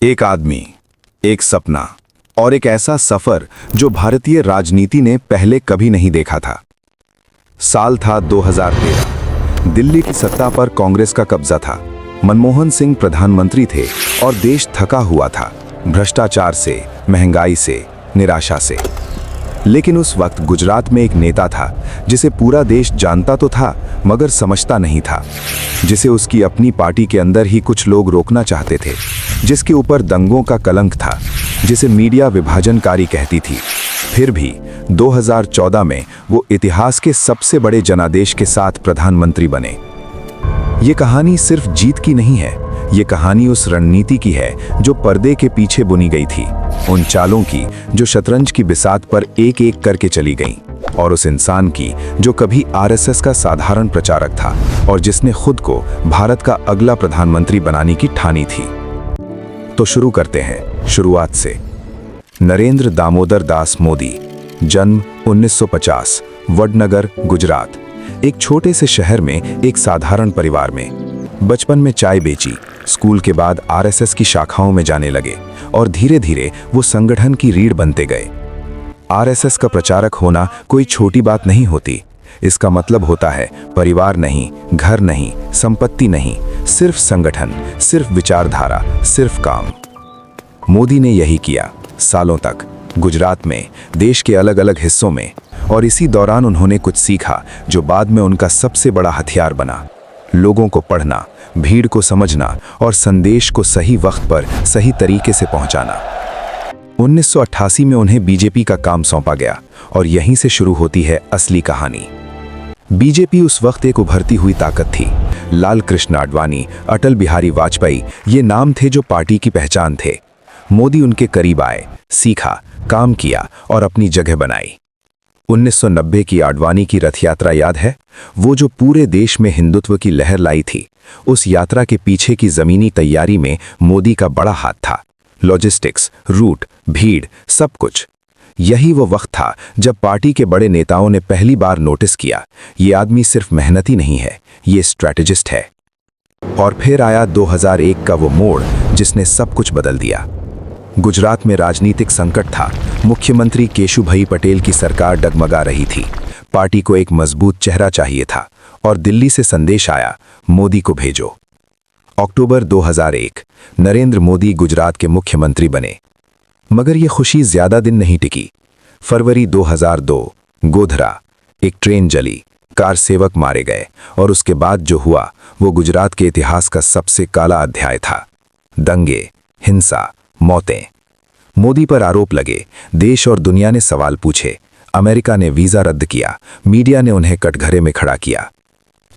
एक आदमी, एक सपना और एक ऐसा सफर जो भारतीय राजनीति ने पहले कभी नहीं देखा था। साल था 2013। दिल्ली की सत्ता पर कांग्रेस का कब्जा था। मनमोहन सिंह प्रधानमंत्री थे और देश थका हुआ था, भ्रष्टाचार से, महंगाई से, निराशा से। लेकिन उस वक्त गुजरात में एक नेता था जिसे पूरा देश जानता तो था मगर समझता नहीं था, जिसे उसकी अपनी पार्टी के अंदर ही कुछ लोग रोकना चाहते थे, जिसके ऊपर दंगों का कलंक था, जिसे मीडिया विभाजनकारी कहती थी। फिर भी 2014 में वो इतिहास के सबसे बड़े जनादेश के साथ प्रधानमंत्री बने। ये कहानी सिर्फ जीत की नहीं है, ये कहानी उस रणनीति की है जो पर्दे के पीछे बुनी गई थी, उन चालों की जो शतरंज की बिसात पर एक एक करके चली गईं, और उस इंसान की जो कभी आरएसएस का साधारण प्रचारक था और जिसने खुद को भारत का अगला प्रधानमंत्री बनाने की ठानी थी। तो शुरू करते हैं शुरुआत से। नरेंद्र दामोदर दास मोदी, जन्म 1950, वडनगर, गुजरात। एक छोटे से शहर में एक साधारण परिवार में। बचपन में चाय बेची, स्कूल के बाद आरएसएस की शाखाओं में जाने लगे और धीरे धीरे वो संगठन की रीढ़ बनते गए। आरएसएस का प्रचारक होना कोई छोटी बात नहीं होती। इसका मतलब होता है परिवार नहीं, घर नहीं, संपत्ति नहीं, सिर्फ संगठन, सिर्फ विचारधारा, सिर्फ काम। मोदी ने यही किया सालों तक, गुजरात में, देश के अलग अलग हिस्सों में। और इसी दौरान उन्होंने कुछ सीखा जो बाद में उनका सबसे बड़ा हथियार बना। लोगों को पढ़ना, भीड़ को समझना और संदेश को सही वक्त पर सही तरीके से पहुंचाना। 1988 में उन्हें बीजेपी का काम सौंपा गया और यहीं से शुरू होती है असली कहानी। बीजेपी उस वक्त एक उभरती हुई ताकत थी। लाल कृष्ण आडवाणी, अटल बिहारी वाजपेयी ये नाम थे जो पार्टी की पहचान थे। मोदी उनके करीब आए, सीखा, काम किया और अपनी जगह बनाई। 1990 की आडवाणी की रथ यात्रा याद है? वो जो पूरे देश में हिंदुत्व की लहर लाई थी। उस यात्रा के पीछे की जमीनी तैयारी में मोदी का बड़ा हाथ था। लॉजिस्टिक्स, रूट, भीड़, सब कुछ। यही वो वक्त था जब पार्टी के बड़े नेताओं ने पहली बार नोटिस किया, ये आदमी सिर्फ मेहनती नहीं है, ये स्ट्रैटेजिस्ट है। और फिर आया 2001 का वो मोड़ जिसने सब कुछ बदल दिया। गुजरात में राजनीतिक संकट था। मुख्यमंत्री केशुभाई पटेल की सरकार डगमगा रही थी। पार्टी को एक मजबूत चेहरा चाहिए था और दिल्ली से संदेश आया, मोदी को भेजो। अक्टूबर 2001, नरेंद्र मोदी गुजरात के मुख्यमंत्री बने। मगर ये खुशी ज्यादा दिन नहीं टिकी। फरवरी 2002, गोधरा, एक ट्रेन जली, कार सेवक मारे गए और उसके बाद जो हुआ वो गुजरात के इतिहास का सबसे काला अध्याय था। दंगे, हिंसा, मौतें। मोदी पर आरोप लगे, देश और दुनिया ने सवाल पूछे, अमेरिका ने वीजा रद्द किया, मीडिया ने उन्हें कटघरे में खड़ा किया।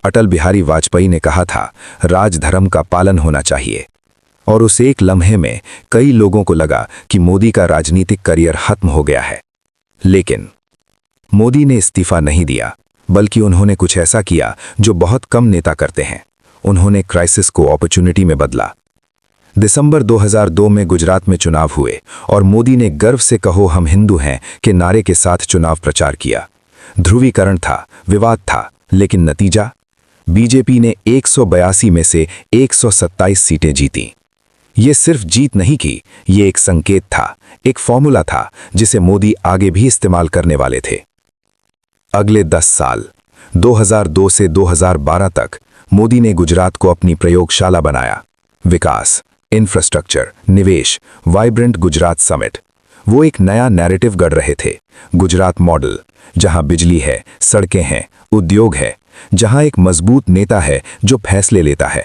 अटल बिहारी वाजपेयी ने कहा था, राजधर्म का पालन होना चाहिए। और उस एक लम्हे में कई लोगों को लगा कि मोदी का राजनीतिक करियर खत्म हो गया है। लेकिन मोदी ने इस्तीफा नहीं दिया, बल्कि उन्होंने कुछ ऐसा किया जो बहुत कम नेता करते हैं। उन्होंने क्राइसिस को अपॉर्चुनिटी में बदला। दिसंबर 2002 में गुजरात में चुनाव हुए और मोदी ने गर्व से कहो हम हिंदू हैं के नारे के साथ चुनाव प्रचार किया। ध्रुवीकरण था, विवाद था, लेकिन नतीजा? बीजेपी ने 182 में से 127 सीटें जीती। ये सिर्फ जीत नहीं की, ये एक संकेत था, एक फॉर्मूला था जिसे मोदी आगे भी इस्तेमाल करने वाले थे। अगले 10 साल, 2002 से 2012 तक, मोदी ने गुजरात को अपनी प्रयोगशाला बनाया। विकास, इंफ्रास्ट्रक्चर, निवेश, वाइब्रेंट गुजरात समिट। वो एक नया नैरेटिव गढ़ रहे थे। गुजरात मॉडल, जहां बिजली है, सड़कें हैं, उद्योग है, जहां एक मजबूत नेता है जो फैसले लेता है,